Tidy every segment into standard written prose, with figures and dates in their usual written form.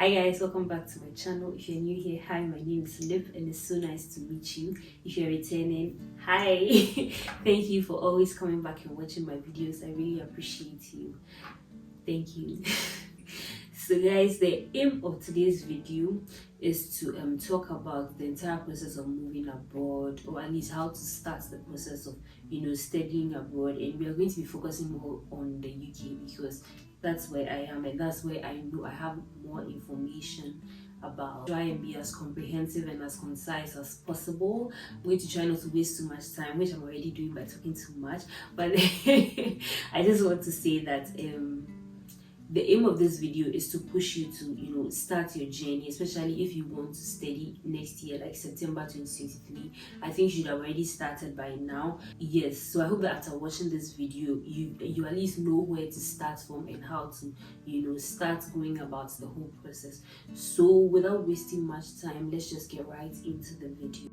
Hi guys, welcome back to my channel. If you're new here, hi, my name is Lip and it's so nice to meet you. If you're returning, hi. Thank you for always coming back and watching my videos. I really appreciate you. Thank you. So guys, the aim of today's video is to talk about the entire process of moving abroad, or at least how to start the process of studying abroad. And we are going to be focusing more on the UK because that's where I am and that's where I know I have more information about. Try and be as comprehensive and as concise as possible. I'm going to try not to waste too much time, which I'm already doing by talking too much, but I just want to say that the aim of this video is to push you to start your journey, especially if you want to study next year, like September 2023. I think you should have already started by now. Yes, so I hope that after watching this video you at least know where to start from and how to start going about the whole process. So without wasting much time, let's just get right into the video.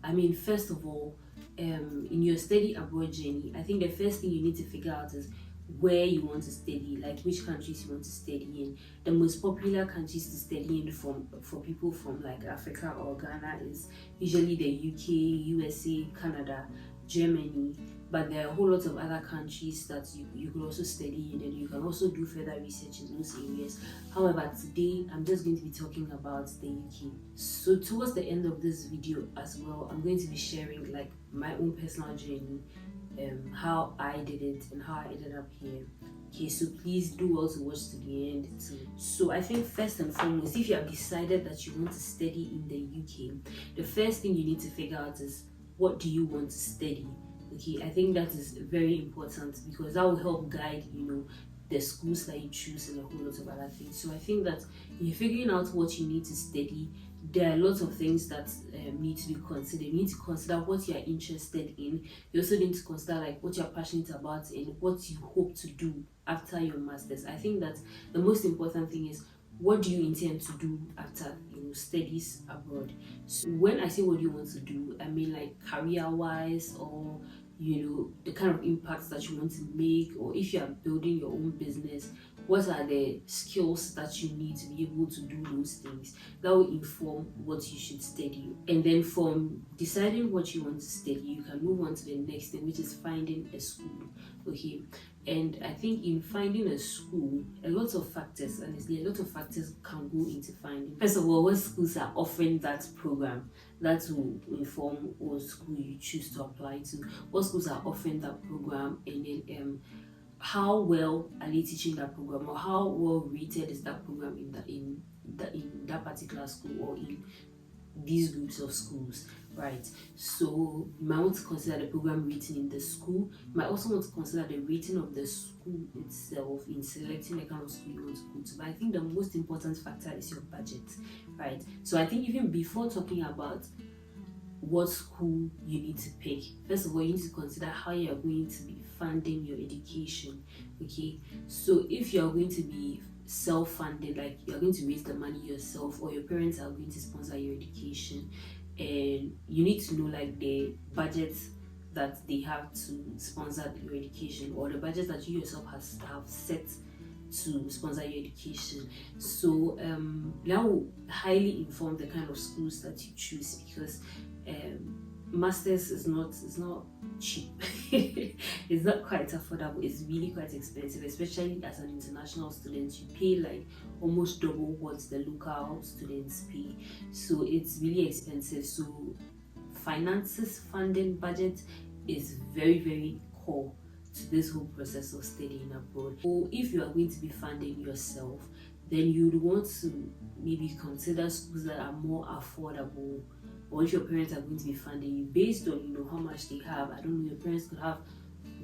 I mean, first of all, in your study abroad journey, I think the first thing you need to figure out is where you want to study, like which countries you want to study in. The most popular countries to study in for people from like Africa or Ghana is usually the UK, USA, Canada, Germany, but there are a whole lot of other countries that you could also study in, and you can also do further research in those areas. However, today I'm just going to be talking about the UK. So towards the end of this video as well, I'm going to be sharing like my own personal journey, how I did it and how I ended up here. Okay, so please do also watch to the end too. So I think first and foremost, if you have decided that you want to study in the UK, the first thing you need to figure out is, what do you want to study? Okay, I think that is very important because that will help guide the schools that you choose and a whole lot of other things. So I think that in figuring out what you need to study, there are lots of things that need to be considered. You need to consider what you are interested in. You also need to consider like what you're passionate about and what you hope to do after your masters. I think that the most important thing is, what do you intend to do after studies abroad? So when I say what do you want to do, I mean like career-wise, or the kind of impacts that you want to make, or if you are building your own business, what are the skills that you need to be able to do those things. That will inform what you should study. And then from deciding what you want to study, you can move on to the next thing, which is finding a school. Okay, and I think in finding a school, a lot of factors can go into finding. First of all, what schools are offering that program? That will inform what school you choose to apply to. What schools are offering that program, and then how well are they teaching that program, or how well rated is that program in that particular school or in these groups of schools, right? So you might want to consider the program rating in the school. You might also want to consider the rating of the school itself in selecting the kind of school you want to go to. But I think the most important factor is your budget, right? So I think even before talking about what school you need to pick, first of all, you need to consider how you are going to be funding your education. Okay, so if you are going to be self-funded, like you're going to raise the money yourself, or your parents are going to sponsor your education, and you need to know like the budget that they have to sponsor your education, or the budget that you yourself have set to sponsor your education. So that will highly inform the kind of schools that you choose, because masters is not cheap. It's not quite affordable. It's really quite expensive, especially as an international student. You pay like almost double what the local students pay, so it's really expensive. So finances, funding, budget is very, very core to this whole process of studying abroad. So if you are going to be funding yourself, then you'd want to maybe consider schools that are more affordable, or if your parents are going to be funding you based on how much they have. I don't know, your parents could have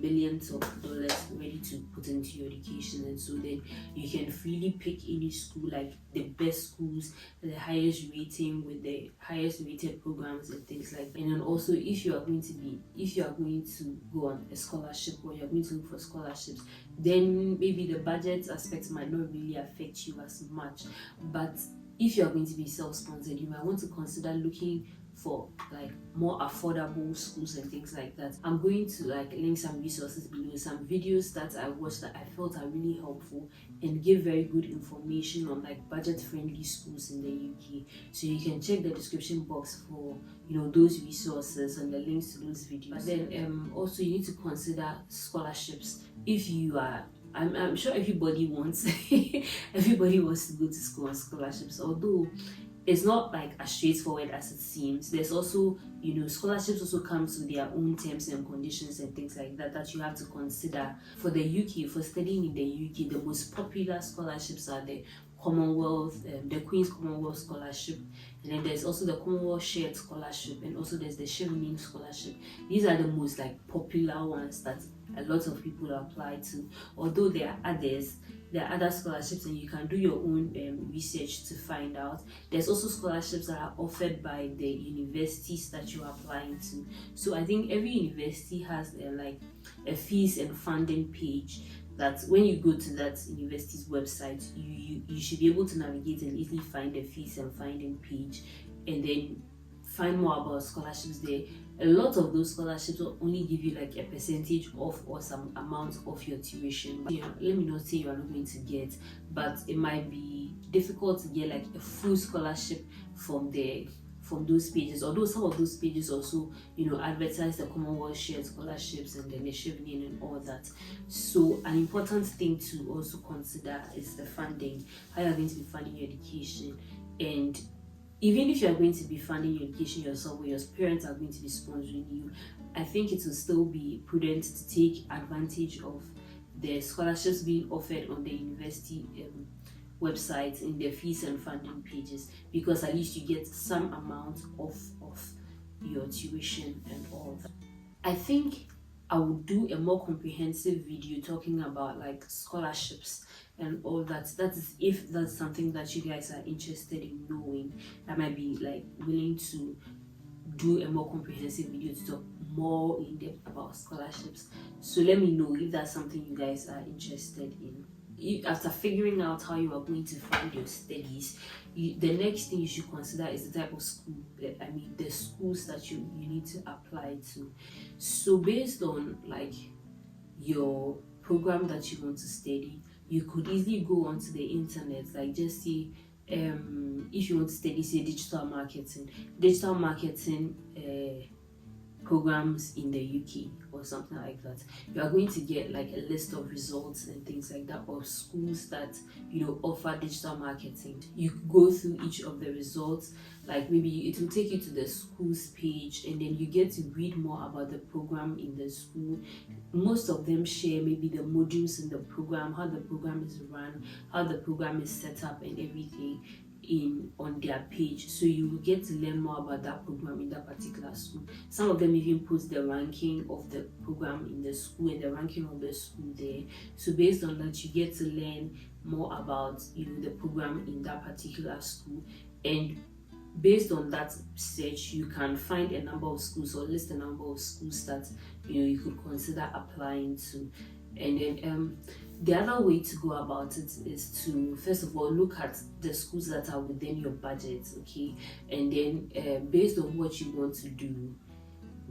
millions of dollars ready to put into your education, and so then you can freely pick any school, like the best schools, the highest rating with the highest rated programs and things like that. And then also, if you are going to go on a scholarship, or you're going to look for scholarships, then maybe the budget aspect might not really affect you as much. But if you are going to be self-sponsored, you might want to consider looking for like more affordable schools and things like that. I'm going to like link some resources below, some videos that I watched that I felt are really helpful and give very good information on like budget-friendly schools in the UK. So you can check the description box for those resources and the links to those videos. But then also you need to consider scholarships. If you are I'm sure everybody wants everybody wants to go to school on scholarships, although it's not like as straightforward as it seems. There's also, scholarships also comes with their own terms and conditions and things like that that you have to consider. For the UK, for studying in the UK, the most popular scholarships are the Commonwealth, the Queen's Commonwealth Scholarship, and then there's also the Commonwealth Shared Scholarship, and also there's the Chevening Scholarship. These are the most like popular ones that a lot of people apply to, although there are others. There are other scholarships and you can do your own research to find out. There's also scholarships that are offered by the universities that you're applying to. So I think every university has like a fees and funding page that when you go to that university's website, you should be able to navigate and easily find the fees and funding page and then find more about scholarships there. A lot of those scholarships will only give you like a percentage off or some amount of your tuition. Let me not say you are not going to get, but it might be difficult to get like a full scholarship from those pages, although some of those pages also advertise the Commonwealth Shared Scholarships and then the Chevening and all that. So an important thing to also consider is the funding, how you're going to be funding your education. And even if you are going to be funding your education yourself or your parents are going to be sponsoring you, I think it will still be prudent to take advantage of the scholarships being offered on the university websites in their fees and funding pages, because at least you get some amount of your tuition and all that. I think I will do a more comprehensive video talking about like scholarships and all that. That is if that's something that you guys are interested in knowing. I might be like willing to do a more comprehensive video to talk more in depth about scholarships. So let me know if that's something you guys are interested in. After figuring out how you are going to fund your studies, the next thing you should consider is the type of school, the schools that you need to apply to. So based on like your program that you want to study, you could easily go onto the internet, like just see if you want to study say digital marketing programs in the UK or something like that. You are going to get like a list of results and things like that of schools that offer digital marketing. You go through each of the results, like maybe it will take you to the school's page and then you get to read more about the program in the school. Most of them share maybe the modules in the program, how the program is run, how the program is set up and everything on their page, so you will get to learn more about that program in that particular school. Some of them even put the ranking of the program in the school and the ranking of the school there, so based on that you get to learn more about the program in that particular school, and based on that search you can find a number of schools or list a number of schools that you could consider applying to. And then the other way to go about it is to first of all look at the schools that are within your budget, okay, and then based on what you want to do,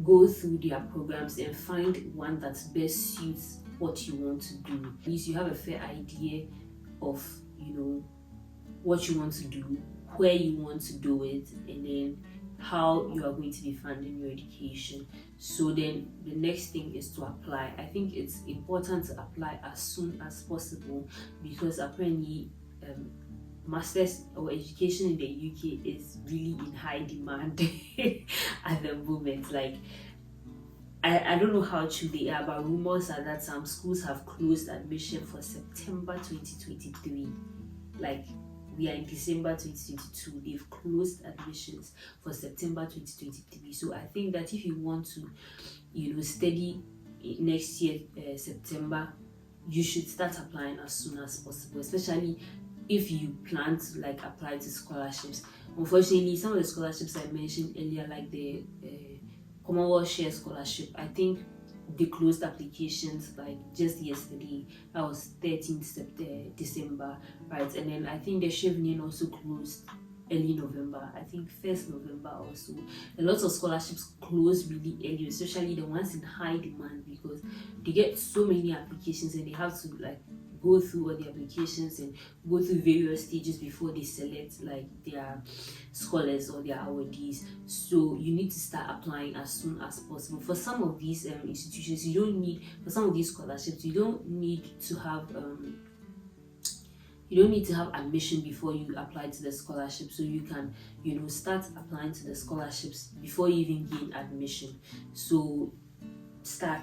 go through their programs and find one that best suits what you want to do. At least you have a fair idea of what you want to do, where you want to do it, and then how you are going to be funding your education. So then the next thing is to apply. I think it's important to apply as soon as possible, because apparently masters or education in the UK is really in high demand at the moment. Like I don't know how true they are, but rumors are that some schools have closed admission for September 2023. Like we are in December 2022, they've closed admissions for September 2023. So I think that if you want to study next year September, you should start applying as soon as possible, especially if you plan to like apply to scholarships. Unfortunately, some of the scholarships I mentioned earlier, like the Commonwealth Share Scholarship, I think they closed applications like just yesterday. That was 13th December, right? And then I think the Chevening also closed early November, I think 1st November or so. A lot of scholarships close really early, especially the ones in high demand, because they get so many applications and they have to like go through all the applications and go through various stages before they select like their scholars or their awardees. So you need to start applying as soon as possible. For some of these institutions, you don't need, for some of these scholarships, you don't need to have admission before you apply to the scholarship. So you can, start applying to the scholarships before you even gain admission. So start.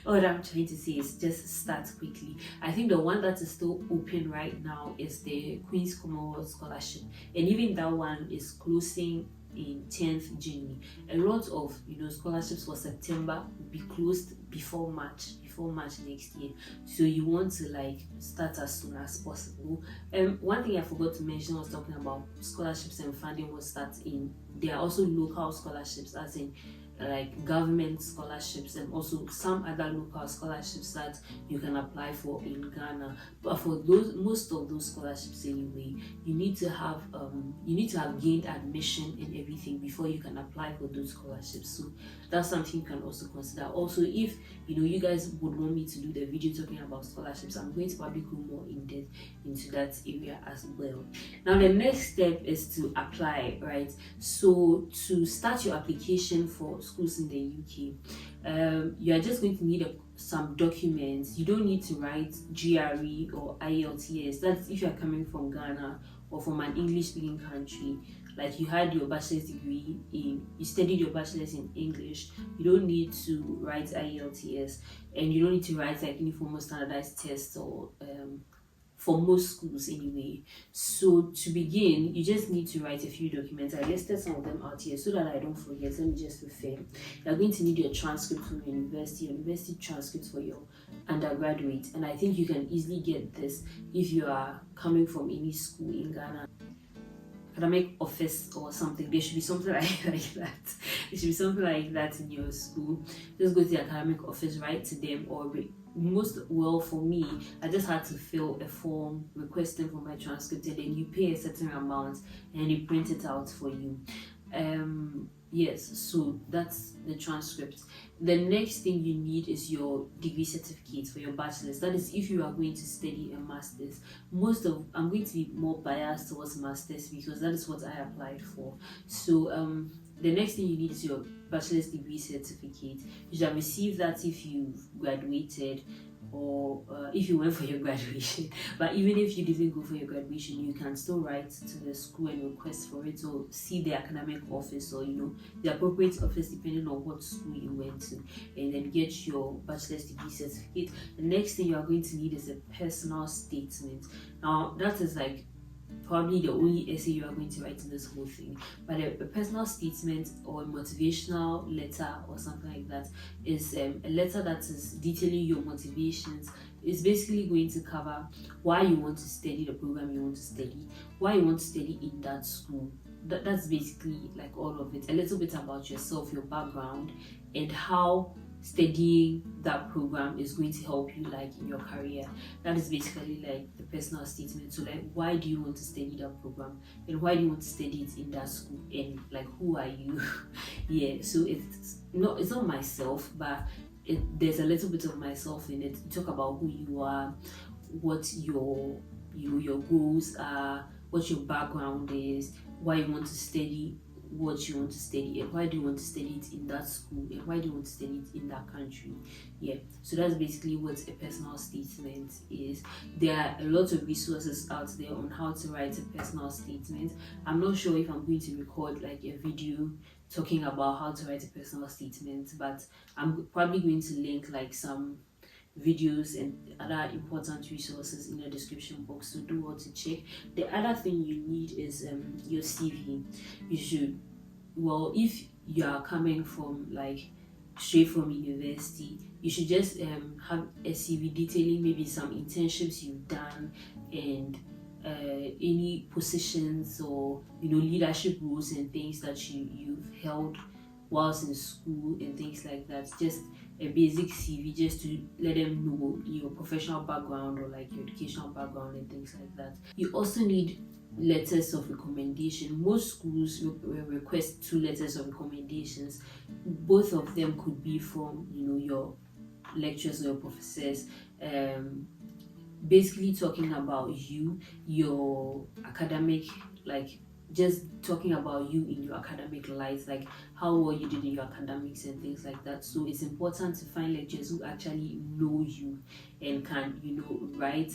What I'm trying to say is just start quickly. I think the one that is still open right now is the Queen's Commonwealth Scholarship, and even that one is closing in 10th June. A lot of scholarships for September will be closed before March next year. So you want to like start as soon as possible. One thing I forgot to mention was talking about scholarships and funding was that there are also local scholarships, as in like government scholarships, and also some other local scholarships that you can apply for in Ghana. But for most of those scholarships anyway, you need to have gained admission and everything before you can apply for those scholarships. So that's something you can also consider. Also, if you guys would want me to do the video talking about scholarships, I'm going to probably go more in depth into that area as well. Now the next step is to apply, right? So to start your application for schools in the UK, you are just going to need some documents. You don't need to write GRE or IELTS. That's if you are coming from Ghana or from an English speaking country. Like you had your bachelor's degree you studied your bachelor's in English, you don't need to write IELTS, and you don't need to write like any form of standardized tests or for most schools anyway. So to begin, you just need to write a few documents. I listed some of them out here so that I don't forget. Let me just refer. You're going to need your transcript from your university transcripts for your undergraduate, and I think you can easily get this if you are coming from any school in Ghana. Academic office or something. There should be something like that. There should be something like that in your school. Just go to the academic office, write to them, or for me, I just had to fill a form requesting for my transcript, and then you pay a certain amount and you print it out for you. Yes, so that's the transcript. The next thing you need is your degree certificate for your bachelor's. That is if you are going to study a master's. I'm going to be more biased towards master's because that is what I applied for. So the next thing you need is your bachelor's degree certificate. You should have received that if you've graduated or if you went for your graduation. But even if you didn't go for your graduation, you can still write to the school and request for it, or see the academic office or the appropriate office depending on what school you went to, and then get your bachelor's degree certificate. The next thing you are going to need is a personal statement. Now that is like probably the only essay you are going to write in this whole thing, but a personal statement or a motivational letter or something like that is a letter that is detailing your motivations. It's basically going to cover why you want to study the program you want to study, why you want to study in that school. That's basically like all of it. A little bit about yourself, your background, and how studying that program is going to help you like in your career. That is basically like the personal statement. So like, why do you want to study that program, and why do you want to study it in that school, and like, who are you? Yeah, so it's not myself, but there's a little bit of myself in it. You talk about who you are, what your goals are, what your background is, why you want to study what you want to study, and why do you want to study it in that school, and why do you want to study it in that country. Yeah, so that's basically what a personal statement is. There are a lot of resources out there on how to write a personal statement. I'm not sure if I'm going to record like a video talking about how to write a personal statement, but I'm probably going to link like some videos and other important resources in the description box, so do well to check. The other thing you need is your CV. You should, if you are coming from like straight from university, you should just have a CV detailing maybe some internships you've done, and any positions or leadership roles and things that you've held whilst in school and things like that. Just a basic CV, just to let them know your professional background or like your educational background and things like that. You also need letters of recommendation. Most schools request 2 letters of recommendations. Both of them could be from your lecturers or your professors, basically talking about you, your academic, like just talking about you in your academic life, like how well you did in your academics and things like that. So it's important to find lecturers who actually know you and can write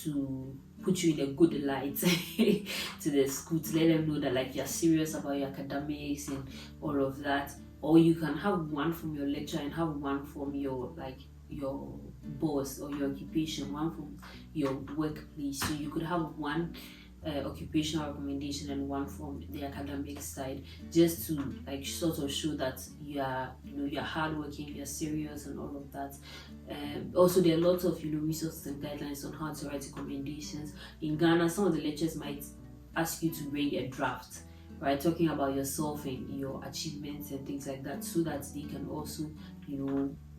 to put you in a good light to the school, to let them know that like you're serious about your academics and all of that. Or you can have one from your lecturer and have one from your boss or your occupation, one from your workplace. So you could have one occupational recommendation and one from the academic side, just to like sort of show that you're hardworking, you're serious and all of that. Also, there are lots of resources and guidelines on how to write recommendations. In Ghana, some of the lectures might ask you to bring a draft, right, talking about yourself and your achievements and things like that, so that they can also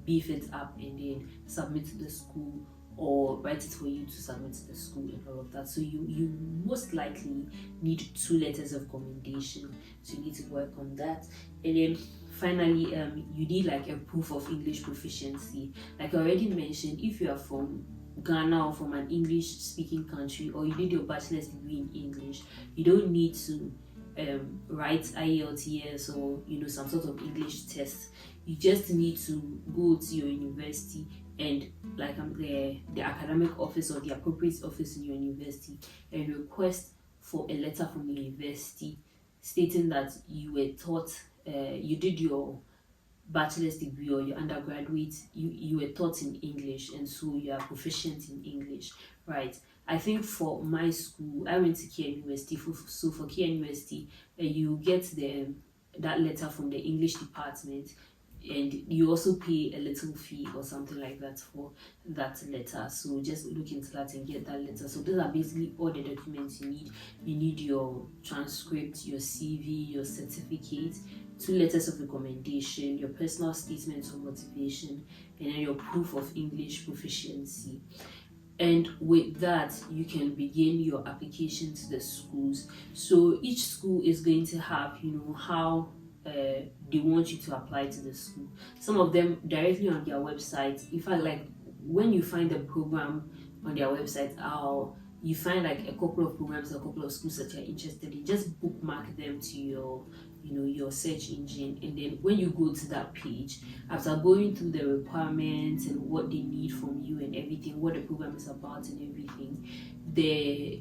beef it up and then submit to the school, or write it for you to submit to the school and all of that. So you most likely need 2 letters of recommendation, so you need to work on that. And then finally, you need like a proof of English proficiency. Like I already mentioned, if you are from Ghana or from an English speaking country, or you did your bachelor's degree in English, you don't need to write IELTS or some sort of English test. You just need to go to your university and like the academic office or the appropriate office in your university and request for a letter from the university stating that you were taught, you did your bachelor's degree or your undergraduate, you were taught in English, and so you are proficient in English, right? I think for my school, I went to Kia University. So for Kia University, you get that letter from the English department, and you also pay a little fee or something like that for that letter. So just look into that and get that letter. So those are basically all the documents you need. You need your transcript, your CV, your certificate, 2 letters of recommendation, your personal statements of motivation, and then your proof of English proficiency. And with that, you can begin your application to the schools. So each school is going to have how they want you to apply to the school. Some of them directly on their website. In fact, like when you find the program on their website, you find like a couple of programs, a couple of schools that you're interested in, just bookmark them to your search engine. And then when you go to that page, after going through the requirements and what they need from you and everything, what the program is about and everything,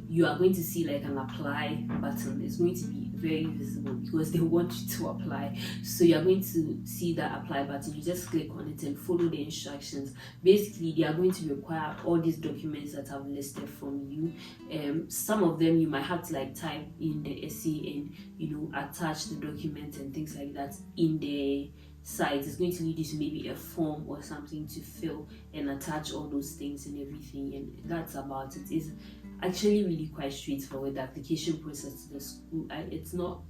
you are going to see like an apply button. It's going to be very visible because they want you to apply. So you're going to see that apply button. You just click on it and follow the instructions. Basically, they are going to require all these documents that I've listed from you. Some of them you might have to like type in the essay and attach the document and things like that in the site. It's going to lead you to maybe a form or something to fill and attach all those things and everything, and that's about it. It's actually really quite straightforward, the application process to the school. It's not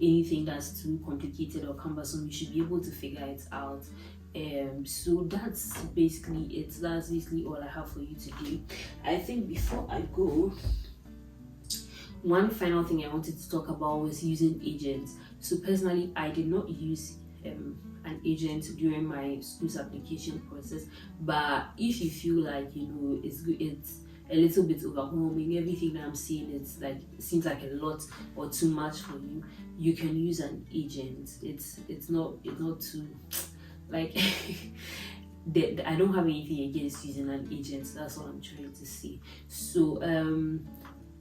anything that's too complicated or cumbersome. You should be able to figure it out. So that's basically it. That's basically all I have for you today. I think before I go, one final thing I wanted to talk about was using agents. So personally, I did not use an agent during my school's application process, but if you feel like it's a little bit overwhelming, everything that I'm seeing it seems like a lot or too much for you, you can use an agent. It's not too like I don't have anything against using an agent. That's what I'm trying to say. So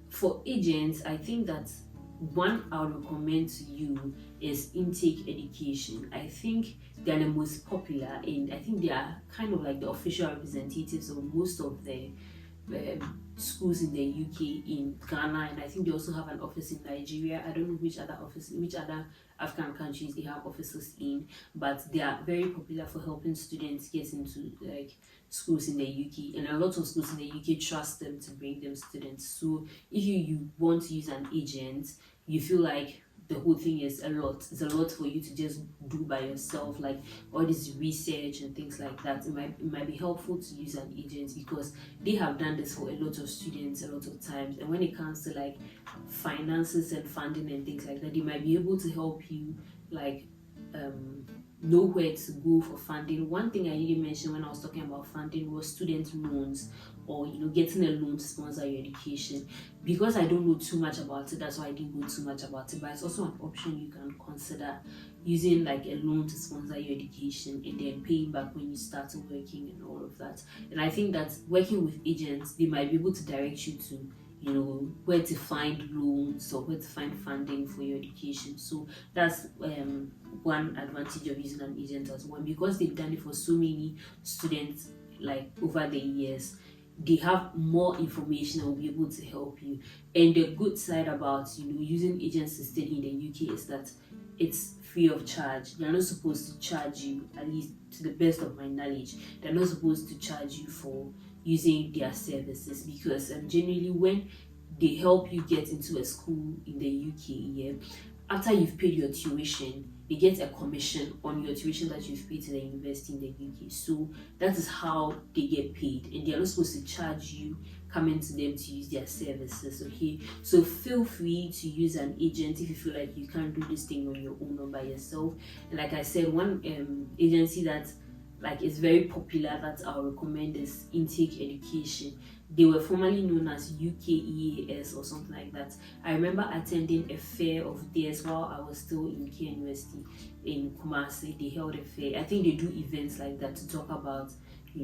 for agents, I think that one I would recommend to you is Intake Education. I think they're the most popular, and I think they are kind of like the official representatives of most of the schools in the UK, in Ghana, and I think they also have an office in Nigeria. I don't know which other African countries they have offices in, but they are very popular for helping students get into like schools in the UK, and a lot of schools in the UK trust them to bring them students. So if you want to use an agent, you feel like the whole thing is a lot. It's a lot for you to just do by yourself, like all this research and things like that. It might be helpful to use an agent because they have done this for a lot of students a lot of times. And when it comes to like finances and funding and things like that, they might be able to help you like know where to go for funding. One thing I didn't mention when I was talking about funding was student loans, or getting a loan to sponsor your education. Because I don't know too much about it, that's why I didn't go too much about it, but it's also an option you can consider, using like a loan to sponsor your education and then paying back when you start working and all of that. And I think that working with agents, they might be able to direct you to where to find loans or where to find funding for your education. So that's one advantage of using an agent as well. Because they've done it for so many students like over the years, they have more information and will be able to help you. And the good side about using agents to study in the UK is that it's free of charge. They're not supposed to charge you, at least to the best of my knowledge. They're not supposed to charge you for using their services, because generally when they help you get into a school in the UK, after you've paid your tuition, they get a commission on your tuition that you've paid to the university in the UK. So that is how they get paid, and they're not supposed to charge you coming to them to use their services. Okay, so feel free to use an agent if you feel like you can't do this thing on your own or by yourself. And like I said, one agency that like is very popular that I'll recommend is Intake Education. They were formerly known as UKEAS or something like that. I remember attending a fair of theirs while I was still in K University in Kumasi. They held a fair. I think they do events like that to talk about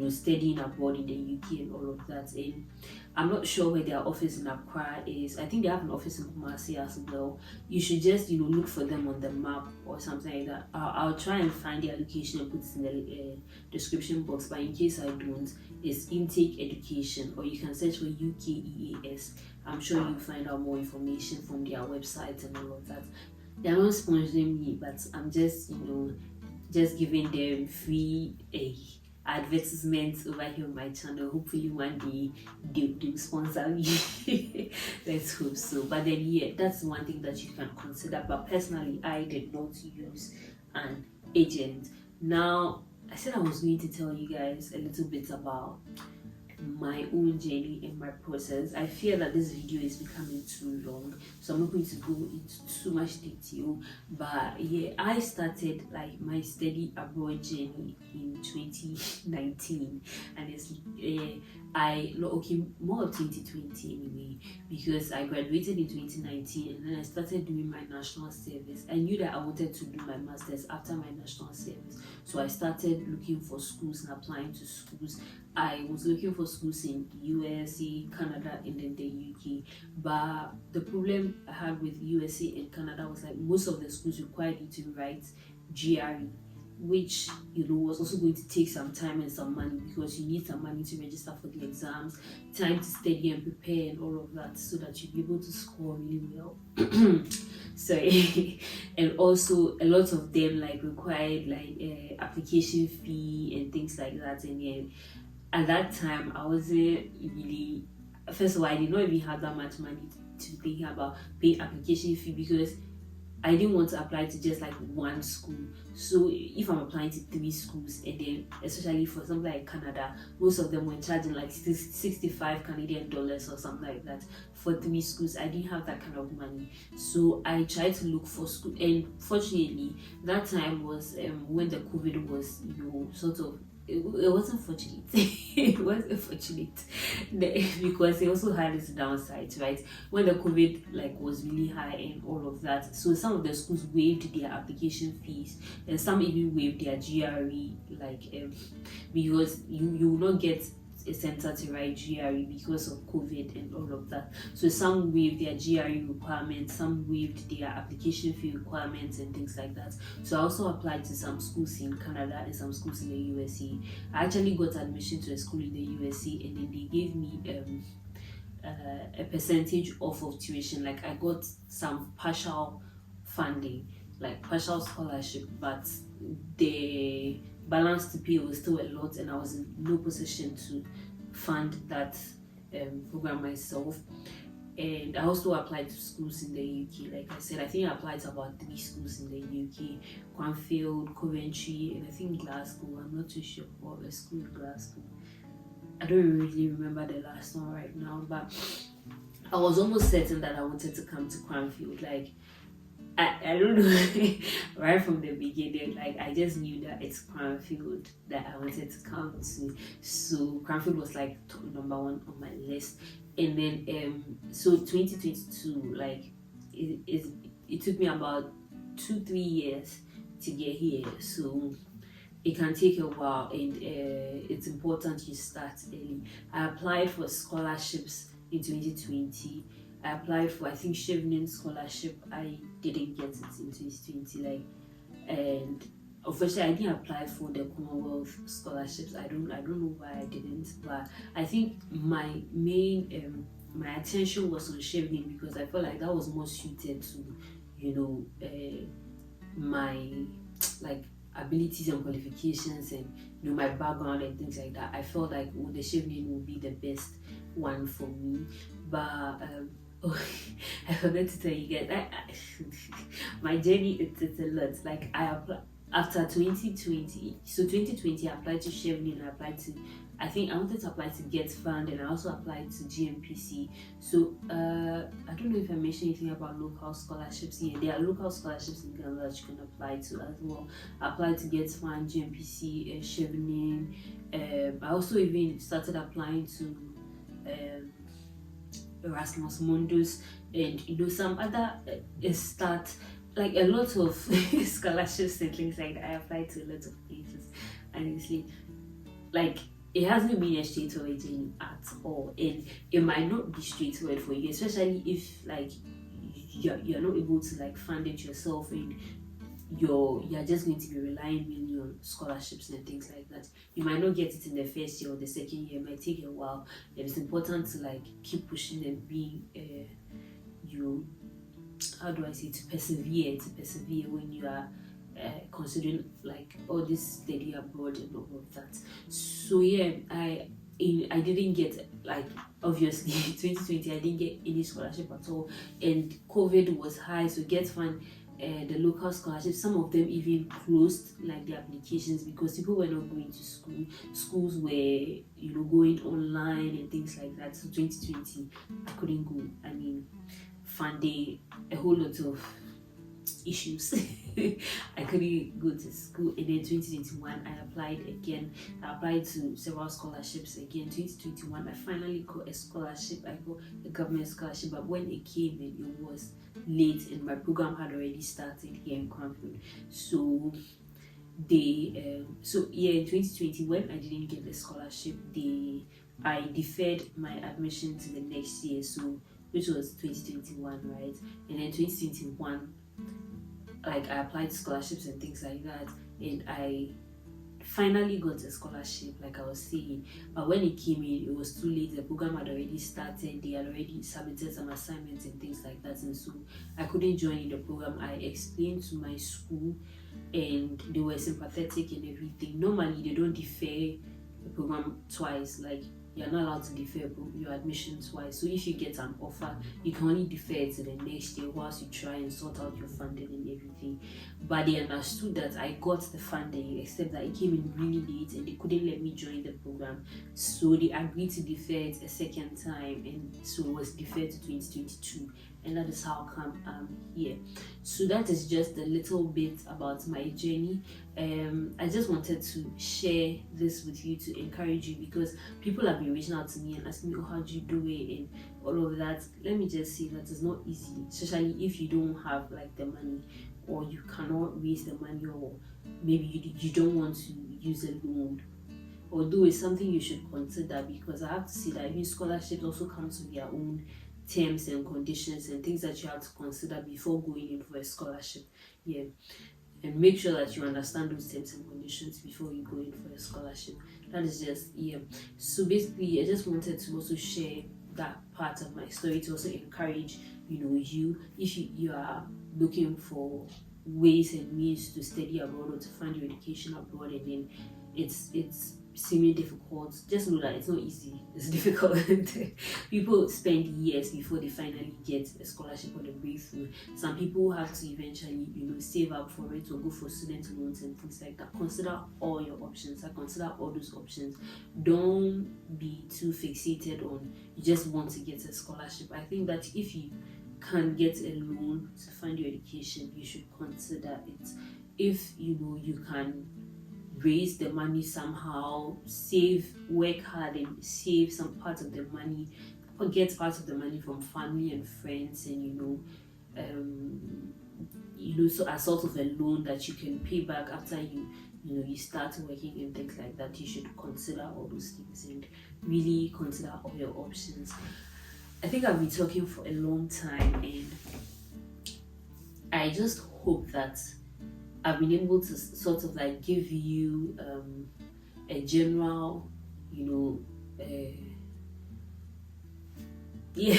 studying abroad in the UK and all of that. And I'm not sure where their office in Accra is. I think they have an office in Kumasi as well. You should just look for them on the map or something like that. I'll try and find their location and put it in the description box, but in case I don't, it's Intake Education, or you can search for UKEAS. I'm sure you'll find out more information from their website and all of that. They're not sponsoring me, but I'm just just giving them free advertisements over here on my channel. Hopefully one day they'll sponsor me. Let's hope so. But then that's one thing that you can consider. But personally, I did not use an agent. Now, I said I was going to tell you guys a little bit about my own journey and my process. I fear that this video is becoming too long, so I'm not going to go into too much detail. But I started like my study abroad journey in 2019, and it's more of 2020 anyway, because I graduated in 2019 and then I started doing my national service. I knew that I wanted to do my master's after my national service, so I started looking for schools and applying to schools. I was looking for schools in USA, Canada, and then the UK. But the problem I had with USA and Canada was like most of the schools required you to write GRE, which was also going to take some time and some money, because you need some money to register for the exams, time to study and prepare and all of that, so that you'll be able to score really well. Sorry. And also a lot of them like required like application fee and things like that. And at that time I wasn't really, first of all, I did not even have that much money to think about paying application fee, because I didn't want to apply to just like one school. So if I'm applying to 3 schools, and then especially for something like Canada, most of them were charging like 65 Canadian dollars or something like that for 3 schools. I didn't have that kind of money, so I tried to look for school. And fortunately that time was when the COVID was sort of, it wasn't fortunate. It wasn't fortunate because it also had its downsides, right? When the COVID like was really high and all of that, so some of the schools waived their application fees, and some even waived their GRE, like because you will not get a center to write GRE because of COVID and all of that. So some waived their GRE requirements, some waived their application fee requirements and things like that. So I also applied to some schools in Canada and some schools in the USA. I actually got admission to a school in the USA, and then they gave me a percentage off of tuition. Like I got some partial funding, like partial scholarship, but the balance to pay was still a lot, and I was in no position to fund that program myself. and I also applied to schools in the UK. Like I said, I think I applied to about 3 schools in the UK: Cranfield, Coventry, and I think Glasgow. I'm not too sure what the school in Glasgow. I don't really remember the last one right now, but I was almost certain that I wanted to come to Cranfield. Like I don't know, right from the beginning, like I just knew that it's Cranfield that I wanted to come to. So Cranfield was like number one on my list. And then so 2022, like it took me about 2-3 years to get here. So it can take a while, and it's important you start early. I applied for scholarships in 2020. I applied for, I think, Chevening scholarship. I didn't get it in 2020, like, and unfortunately I didn't apply for the Commonwealth scholarships. I don't know why I didn't, but I think my main my attention was on Chevening because I felt like that was more suited to, my like abilities and qualifications, and my background and things like that. I felt like the Chevening would be the best one for me, but oh, I forgot to tell you guys. My journey, it's a lot. Like I applied after 2020. So 2020, I applied to Chevening. I applied to, I think I wanted to apply to Get Fund, and I also applied to GMPC. So I don't know if I mentioned anything about local scholarships here. There are local scholarships in Ghana that you can apply to as well. I applied to Get Fund, GMPC, Chevening. I also even started applying to Erasmus Mundus, and some other like a lot of scholarships and things like that. I applied to a lot of places, honestly. Like it hasn't been a straightforward journey at all, and it might not be straightforward for you, especially if like you're not able to like fund it yourself, and you're just going to be relying mainly on scholarships and things like that. You might not get it in the first year or the second year. It might take a while, and it's important to like keep pushing and be how do I say, to persevere when you are considering like all this study abroad and all of that. So yeah, I didn't get, like, obviously 2020 I didn't get any scholarship at all, and COVID was high, so Get Fund, the local scholarships, some of them even closed like the applications because people were not going to school. Schools were going online and things like that. So 2020 I couldn't go. I mean, funding, a whole lot of issues. I couldn't go to school. And then 2021 I applied again. I applied to several scholarships again. 2021 I finally got a scholarship. I got a government scholarship, but when it came in, it was late and my program had already started here in Cranfield. So in 2020, when I didn't get the scholarship, I deferred my admission to the next year, so which was 2021, right? And then 2021, like, I applied to scholarships and things like that, and I finally got a scholarship, like I was saying. But when it came in, it was too late. The program had already started. They had already submitted some assignments and things like that, and so I couldn't join in the program. I explained to my school, and they were sympathetic and everything. Normally they don't defer the program twice. Like, you're not allowed to defer your admission twice. So if you get an offer, you can only defer it to the next year whilst you try and sort out your funding and everything. But they understood that I got the funding, except that it came in really late and they couldn't let me join the program. So they agreed to defer it a second time, and so it was deferred to 2022. And that is how come I'm here. So that is just a little bit about my journey. I just wanted to share this with you to encourage you, because people have been reaching out to me and asking me, oh, how do you do it and all of that. Let me just say that it's not easy, especially if you don't have like the money, or you cannot raise the money, or maybe you don't want to use a loan. Although it's something you should consider, because I have to say that even scholarships also comes with their own terms and conditions and things that you have to consider before going in for a scholarship. Yeah, and make sure that you understand those terms and conditions before you go in for a scholarship. That is just, yeah. So basically, I just wanted to also share that part of my story to also encourage you, if you are looking for ways and means to study abroad or to find your education abroad, and then it's seeming difficult, just know that it's not easy. It's difficult. People spend years before they finally get a scholarship or a breakthrough. Some people have to eventually, save up for it or go for student loans and things like that. Consider all your options. Consider all those options. Don't be too fixated on you just want to get a scholarship. I think that if you can get a loan to fund your education, you should consider it. If you can raise the money somehow, save, work hard and save some part of the money, or get part of the money from family and friends, and so as sort of a loan that you can pay back after you start working and things like that. You should consider all those things and really consider all your options. I think I've been talking for a long time, and I just hope that I've been able to sort of like give you a general, yeah.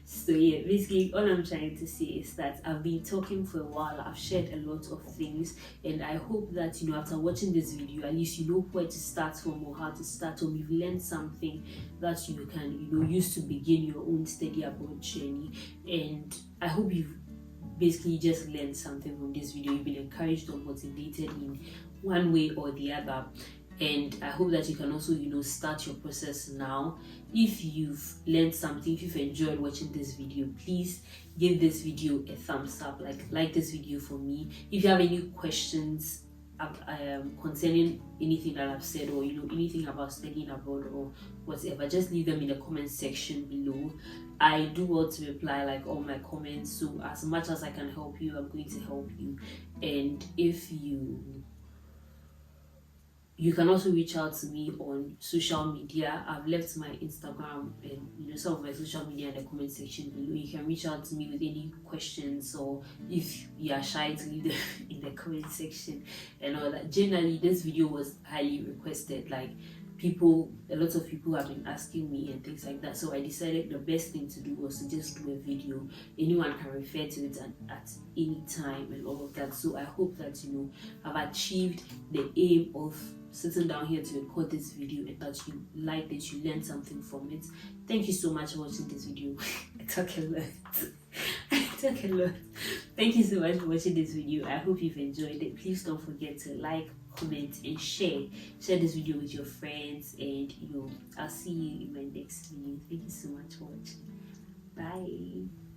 So yeah, basically all I'm trying to say is that I've been talking for a while. I've shared a lot of things, and I hope that after watching this video, at least you know where to start from or how to start, or you've learned something that you can use to begin your own study abroad journey. And I hope you've basically just learned something from this video. You've been encouraged or motivated in one way or the other, and I hope that you can also start your process now. If you've learned something, if you've enjoyed watching this video, please give this video a thumbs up, like this video for me. If you have any questions concerning anything that I've said, or anything about studying abroad or whatever, just leave them in the comment section below. I do want to reply all my comments, so as much as I can help you, I'm going to help you. And if you can also reach out to me on social media. I've left my Instagram and some of my social media in the comment section below. You can reach out to me with any questions, or if you are shy to leave them in the comment section and all that. Generally, this video was highly requested. A lot of people have been asking me and things like that, so I decided the best thing to do was to just do a video. Anyone can refer to it at any time and all of that. So I hope that I've achieved the aim of sitting down here to record this video, and that you liked it, you learned something from it. Thank you so much for watching this video. I talk a lot. Thank you so much for watching this video. I hope you've enjoyed it. Please don't forget to like, comment and share this video with your friends, and I'll see you in my next video. Thank you so much for watching. Bye.